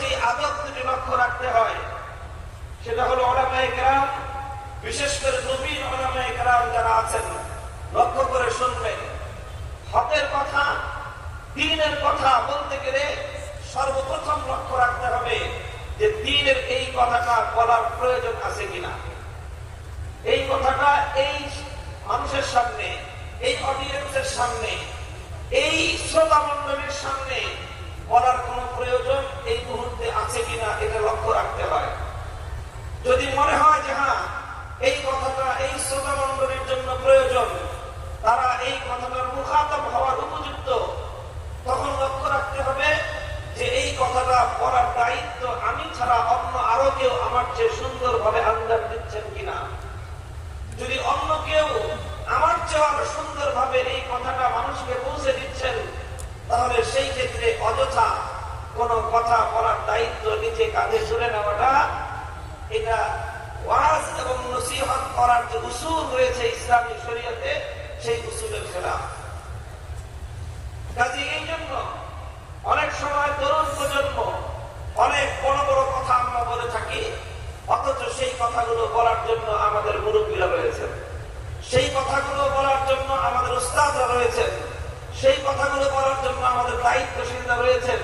যে আদব দুটি লক্ষ্য রাখতে হয় সেটা হলো উলামায়ে কেরাম, বিশেষ করে নবীন উলামায়ে কেরাম যারা আছেন লক্ষ্য করে শুনবেন। হকের কথা, দ্বীনের কথা বলতে গেলে সর্বপ্রথম লক্ষ্য রাখতে হবে যে দ্বীনের এই কথাটা বলার প্রয়োজন আছে কিনা। এই কথাটা এই মানুষের সামনে, এই অডিয়েন্সের সামনে, এই শ্রোতা মণ্ডলীর সামনে বলার কোন প্রয়োজন এই মুহূর্তে আছে কিনা এটা লক্ষ্য রাখতে হয়। যদি মনে হয় যে হ্যাঁ এই কথাটা এই শ্রোতা মণ্ডলীর জন্য প্রয়োজন, তারা এই কথাটার মুখাতব হওয়ার উপযুক্ত, তখন লক্ষ্য রাখতে হবে যে এই কথাটা বলার দায়িত্ব আমি ছাড়া অন্য আরো কেউ আমার চেয়ে সুন্দরভাবে আঞ্জাম দিচ্ছেন কিনা। যদি অন্য কেউ আমার চেয়ে আরো সুন্দরভাবে এই কথাটা মানুষকে পৌঁছে দিচ্ছেন, তাহলে সেই ক্ষেত্রে অযথা কোন কথা বলার দায়িত্ব নিজে কাঁধে তুলে নেওয়াটা, এটা ওয়াজ এবং নসিহত করার যে উসুল রয়েছে ইসলামী শরীয়তে, সেই উসুলের খেলাফ। কাজে এই জন্য অনেক সময় তরুণ প্রজন্ম অনেক বড় বড় কথা আমরা বলে থাকি, অথচ সেই কথাগুলো বলার জন্য আমাদের মুরব্বীরা রয়েছেন, সেই কথাগুলো বলার জন্য আমাদের উস্তাদরা রয়েছেন, সেই কথাগুলো বলার জন্য আমাদের দায়িত্বশীলরা রয়েছেন।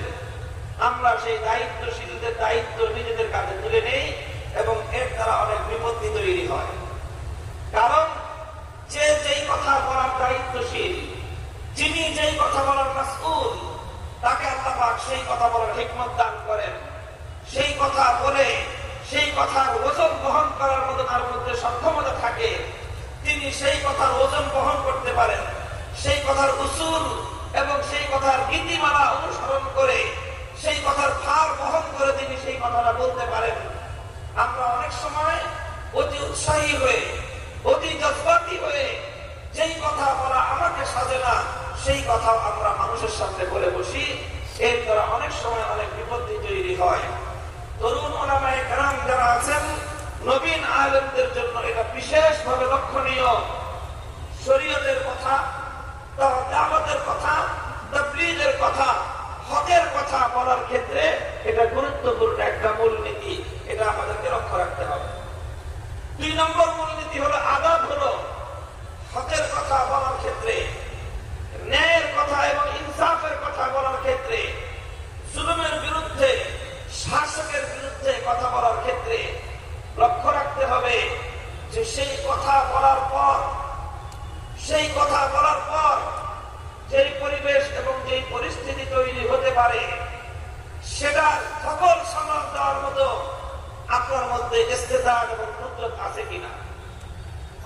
আমরা সেই দায়িত্বশীলদের দায়িত্ব নিজেদের কাছে তুলে নেই এবং এর দ্বারা অনেক বিপত্তি তৈরি হয়। কারণ যে যেই কথা বলার দায়িত্বশীল, যিনি যেই কথা বলার মাসউল, তাকে আল্লাহ পাক সেই কথা বলার হিকমত দান করেন। সেই কথা বলে সেই কথার ওজন বহন করার মতো তার মধ্যে সক্ষমতা থাকে, তিনি সেই কথার ওজন বহন করতে পারেন। সেই কথার উসুল এবং সেই কথার নীতিমালা অনুসরণ করে সেই কথার ভার বহন করে তিনি সেই কথাটা বলতে পারেন। আমরা অনেক সময় অতি উৎসাহী হয়ে, অতি জজবাতি হয়ে যেই কথা বলা আমাকে সাজে না, সেই কথাও আমরা মানুষের সামনে বলে বসি। এর দ্বারা অনেক সময় অনেক বিপত্তি তৈরি হয়। তরুণ উলামায়ে কেরাম যারা আছেন, নবীন আলেমদের জন্য এটা বিশেষভাবে লক্ষণীয়। শরীয়তের কথা, দাওয়াতের কথা, তাবলীগের কথা, হকের কথা বলার ক্ষেত্রে এটা গুরুত্বপূর্ণ একটা মূলনীতি, এটা আমাদেরকে লক্ষ্য রাখতে হবে। 2 নম্বর মূলনীতি হলো আদব, হলো হকের কথা বলার ক্ষেত্রে, ন্যায়ের কথা এবং ইনসাফের কথা বলার ক্ষেত্রে, জুলুমের বিরুদ্ধে, শাসকের বিরুদ্ধে কথা বলার ক্ষেত্রে লক্ষ্য রাখতে হবে যে সেই কথা বলার পর যেই পরিবেশ এবং যেই পরিস্থিতি তৈরি হতে পারে, সেটা সকল সামাল দেওয়ার মতো আপনার মধ্যে ইস্তেদাদ এবং কুদরত আছে কিনা।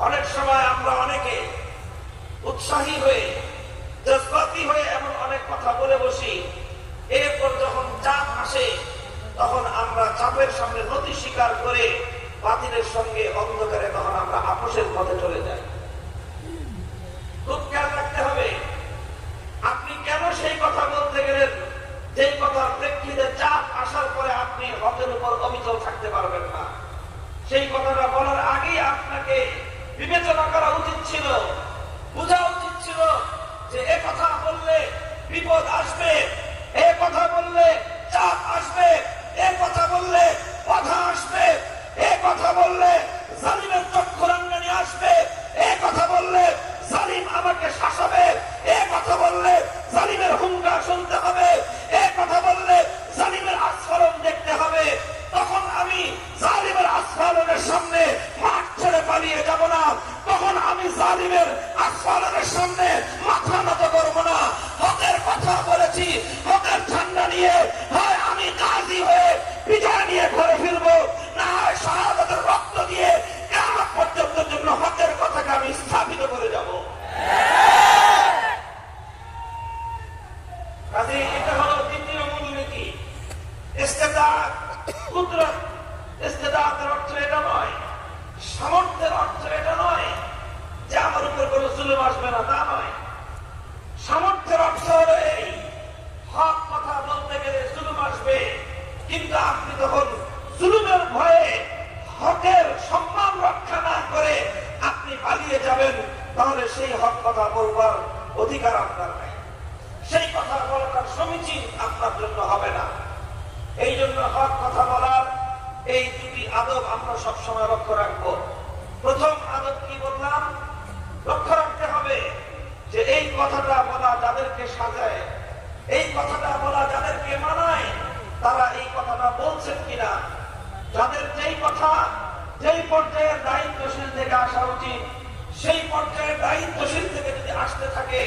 অনেক সময় আমরা অনেকে উৎসাহী হয়ে, জজবাতি হয়ে এমন অনেক কথা বলে বসি, এরপর যখন চাপ আসে তখন আমরা চাপের সামনে নতি স্বীকার করে বাতিলের সঙ্গে অন্ধকারে তখন আমরা আপোষের পথে চলে যাই। খুব খেয়াল রাখতে হবে, আপনি কেন সেই কথা বলতে গেলেন যেই কথার প্রেক্ষিতে চাপ আসার পরে আপনি হকের উপর অবিচল থাকতে পারবেন না। সেই কথাটা বলার আগেই আপনাকে বিবেচনা করা উচিত ছিল, বোঝা উচিত ছিল যে এ কথা বললে বিপদ আসবে, এ কথা বললে চাপ আসবে, এ কথা বললে বাধা আসবে, এ কথা বললে জালিমের চক্ষুরাঙ্গানি আসবে, এ কথা বললে জালিম আমাকে শাসাবে, এ কথা বললে জালিমের হুঙ্কার শুনতে হবে, এ কথা বললে জালিমের আস্ফালন দেখতে হবে। তখন আমি জালিমের আস্ফালনের সামনে মাঠ ছেড়ে পালিয়ে যাব না, তখন আমি জালিমের আস্ফালনের সামনে মাথা নত করব না। হকের কথা বলেছি, হকের ঝান্ডা নিয়ে হয় আমি গাজী হয়ে বিজয় নিয়ে ঘরে ফিরবো, না হয় শাহাদাতের রক্ত দিয়ে কিয়ামত পর্যন্ত জন্য হকের কথাকে আমি স্থাপিত করে যাব। কাজেই এটা হলো দ্বিতীয় মূলনীতি। ইস্তেদাদ, কুদরত, ইস্তেদাদের অর্থ এটা নয়, সামর্থ্যের অর্থ এটা নয় যে আমার উপর কোনো জুলুম আসবে না, তা নয়। সামর্থ্যের অর্থ হলো এই, হক কথা বলতে গেলে জুলুম আসবে, কিন্তু আপনি তখন জুলুমের ভয়ে হকের সম্মান রক্ষা না করে আপনি পালিয়ে যাবেন, তাহলে সেই হক কথা বলবার অধিকার আপনার নাই, সেই কথা বলাটার সমীচীন আপনার জন্য হবে না। এই জন্য জন্য হক কথা বলার এই দুটি আদব আমরা সবসময় লক্ষ্য রাখবো। প্রথম আদব কি বললাম? লক্ষ্য রাখতে হবে যে এই কথাটা বলা যাদেরকে সাজায়, এই কথাটা বলা যাদেরকে মানায়, তারা এই কথাটা বলছেন কিনা। যাদের যেই কথা যেই পর্যায়ের দায়িত্বশীল থেকে আসা উচিত, সেই পর্যায়ের দায়িত্বশীল থেকে যদি আসতে থাকে,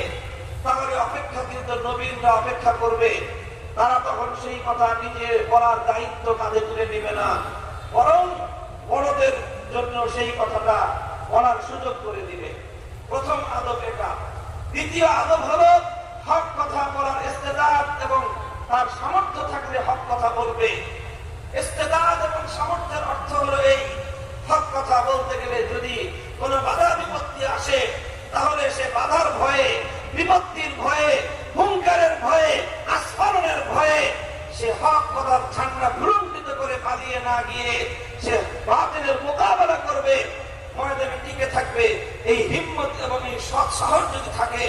তাহলে অপেক্ষাকৃত নবীনরা অপেক্ষা করবে। তারা তখন সেই কথা নিজে বলার দায়িত্ব কাঁধে তুলে নেবে না, বরং বড়দের জন্য সেই কথাটা বলার সুযোগ করে দিবে। প্রথম আদব এটা। দ্বিতীয় আদব হলো হক কথা বলার ইস্তেদাদ এবং তার সামর্থ্য থাকলে হক কথা বলবে। ইস্তেদাদ এবং সামর্থ্যের অর্থ হলো এই, হক কথা বলতে গেলে যদি কোনো বাধা বিপত্তি আসে, তাহলে সে বাধার ভয়ে, বিপত্তির ভয়ে, হুঙ্কারের ভয়ে, আস্ফালনের ভয়ে সে হক কথার ঝান্ডা ভুলুণ্ঠিত করে পালিয়ে না গিয়ে সে বাতিলের মোকাবেলা করবে, ময়দানে টিকে থাকবে। এই হিম্মত এবং এই সৎ সাহস যদি থাকে,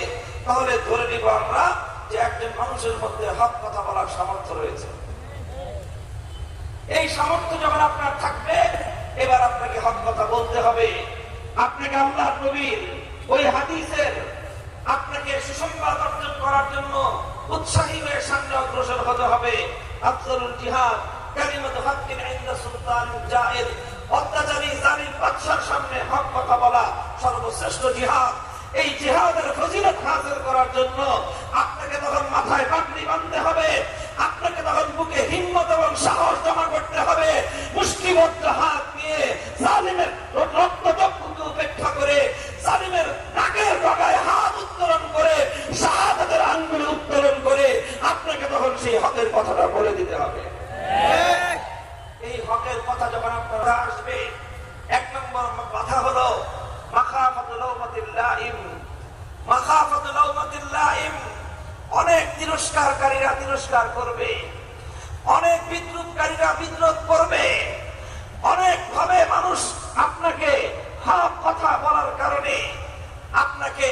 তাহলে ধরে নিব আমরা যে একজন মানুষের মধ্যে হক কথা বলার সামর্থ্য রয়েছে। এই সামর্থ্য যখন আপনার থাকবে, এবার আপনাকে হক কথা বলতে হবে। আপনাকে আল্লাহর নবীর ওই হাদিসের আপনাকে সুসংবাদ অর্জন করার জন্য উৎসাহী হয়ে সামনে অগ্রসর হতে হবে। আফজালুল জিহাদ কালিমাতু হাক্কিন ইনদা সুলতানিন জায়ের। অত্যাচারী জালিম বাদশার সামনে হক কথা বলা সর্বশ্রেষ্ঠ জিহাদ। এই জিহাদের ফজিলত হাসিল করার জন্য আপনাকে তখন মাথায় পাগড়ি বাঁধতে হবে, আপনাকে তখন বুকে হিম্মত এবং সাহস জমা করতে হবে। মুষ্টিবদ্ধ হাত নিয়ে জালিমের রক্তচক্ষুকে উপেক্ষা করে, জালিমের নাকের ডগায় হাত উত্তোলন করে, শাহাদাতের আঙ্গুলে উত্তোলন করে আপনাকে তখন সেই হকের কথাটা বলে দিতে হবে। এই হকের কথা যখন আপনার আসবে, এক নম্বর কথা হলো মাখাফাতুল লাউমাতিল লাইম। মাখাফাতুল লাউমাতিল লাইম। অনেক তিরস্কারকারীরা তিরস্কার করবে, অনেক বিদ্রুপকারীরা বিদ্রুপ করবে, অনেক ভাবে মানুষ আপনাকে হক কথা বলার কারণে আপনাকে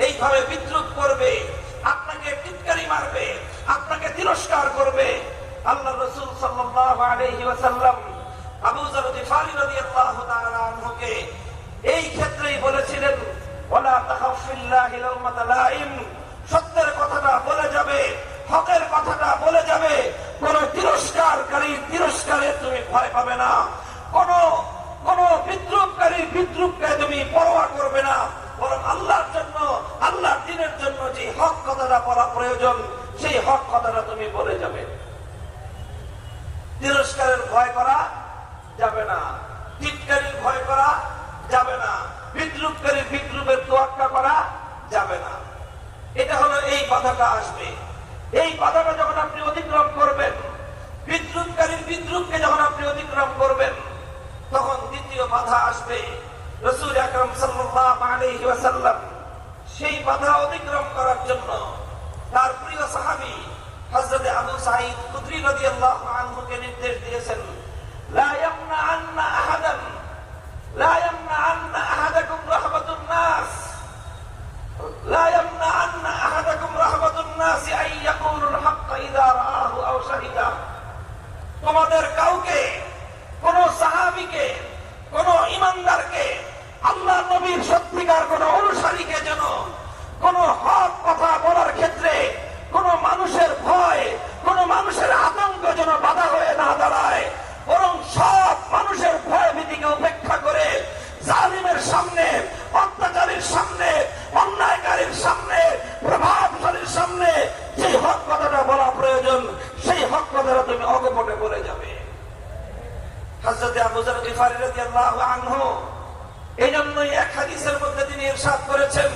এইভাবে বিদ্রুপ করবে, আপনাকে টিটকারি মারবে, আপনাকে তিরস্কার করবে। আল্লাহ রাসূল সাল্লাল্লাহু আলাইহি ওয়াসাল্লাম আবু যর গিফারী রাদিয়াল্লাহু তাআলা আনহুকে এই ক্ষেত্রেই বলেছিলেন, ওয়ালা তাখাফ ফিল্লাহি লাউমাতা লাইম। সত্যের কথাটা বলে যাবে, হকের কথাটা বলে যাবে, কোন তিরস্কারকারীর তিরস্কারে তুমি ভয় পাবে না, কোন বিদ্রুপকারীর বিদ্রুপকে তুমি পরোয়া করবে না, বরং আল্লাহর জন্য, আল্লাহর দ্বীনের জন্য যে হক কথাটা বলা প্রয়োজন, সেই হক কথাটা তুমি বলে যাবে। তিরস্কারের ভয় করা যাবে না, টিটকারির ভয় করা যাবে না, বিদ্রুপকারীর বিদ্রুপের তোয়াক্কা করা যাবে না। এটা হলো এই বাধাটা আসবে। এই বাধাটা যখন আপনি অতিক্রম করবেন, বিদ্রুপকারীর বিদ্রুপকে যখন আপনি অতিক্রম করবেন, তখন দ্বিতীয় বাধা আসবে। রাসূল আকরাম সাল্লাল্লাহু আলাইহি ওয়াসাল্লাম সেই বাধা অতিক্রম করার জন্য তার প্রিয় সাহাবী হযরত আবু সাঈদ খুদরী রাদিয়াল্লাহু আনহুকে নির্দেশ দিয়েছেন, লা ইয়ামনাআন্না আহাদান লা ইয়ামনাআন্না আহাদাকুম রাহমাতুন নাস লা ইয়ামনাআন্না আহাদাকুম রাহমাতুন নাস আন ইয়াকুলুল হক্ক ইযা রাআহু আও শাহিদা। তোমাদের কাউকে, কোন সাহাবীকে, কোন ঈমানদারকে, আল্লাহ নবীর সত্যিকার কোন অনুসারীকে যেন কোন হক কথা বলার ক্ষেত্রে কোন মানুষের ভয়, কোন মানুষের আতঙ্ক যেন বাধা হয়ে না দাঁড়ায়, বরং সব মানুষের ভয় ভীতিকে উপেক্ষা করে জালিমের সামনে, অত্যাচারীর সামনে, অন্যায়কারীর সামনে, প্রভাবশালীর সামনে যে হক কথাটা বলা প্রয়োজন, সেই হক কথাটা তুমি অকপটে বলে যাবে। হযরত আবু যর গিফারী রাদিয়াল্লাহু আনহু এই জন্যই এক হাদিসের মধ্যে তিনি ইরশাদ করেছেন,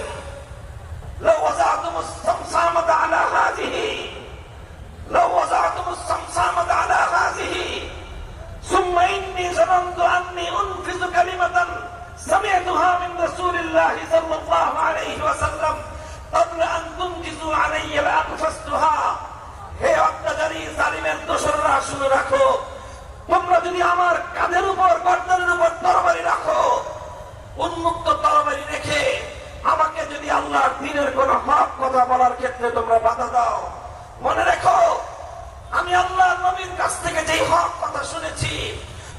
লাউ ওয়াযাতুমুস সামসামাতা আলা হাযিহি লাউ ওয়াযাতুমুস সামসামাতা আলা হাযিহি সুম্মা ইন্নী যানানতু আন্নী উনফিযু কালিমাতান সামি'তুহা মিন রাসূলিল্লাহি সাল্লাল্লাহু আলাইহি ওয়াসাল্লাম ক্বাবলা আন তুনজিজু আলাইয়া লাআকফাসতুহা। হে অত্যাচারী জালিমের দোসররা, শুনে রাখো, তোমরা যদি আমার কাঁধের উপর, গর্দনের উপর তরবারি রাখো, উন্মুক্ত তরবারি রেখে আমাকে যদি আল্লাহর দ্বীনের কোন হক কথা বলার ক্ষেত্রে তোমরা বাধা দাও, মনে রেখো আমি আল্লাহ নবীর কাছ থেকে যেই হক কথা শুনেছি,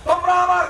তোমরা আমার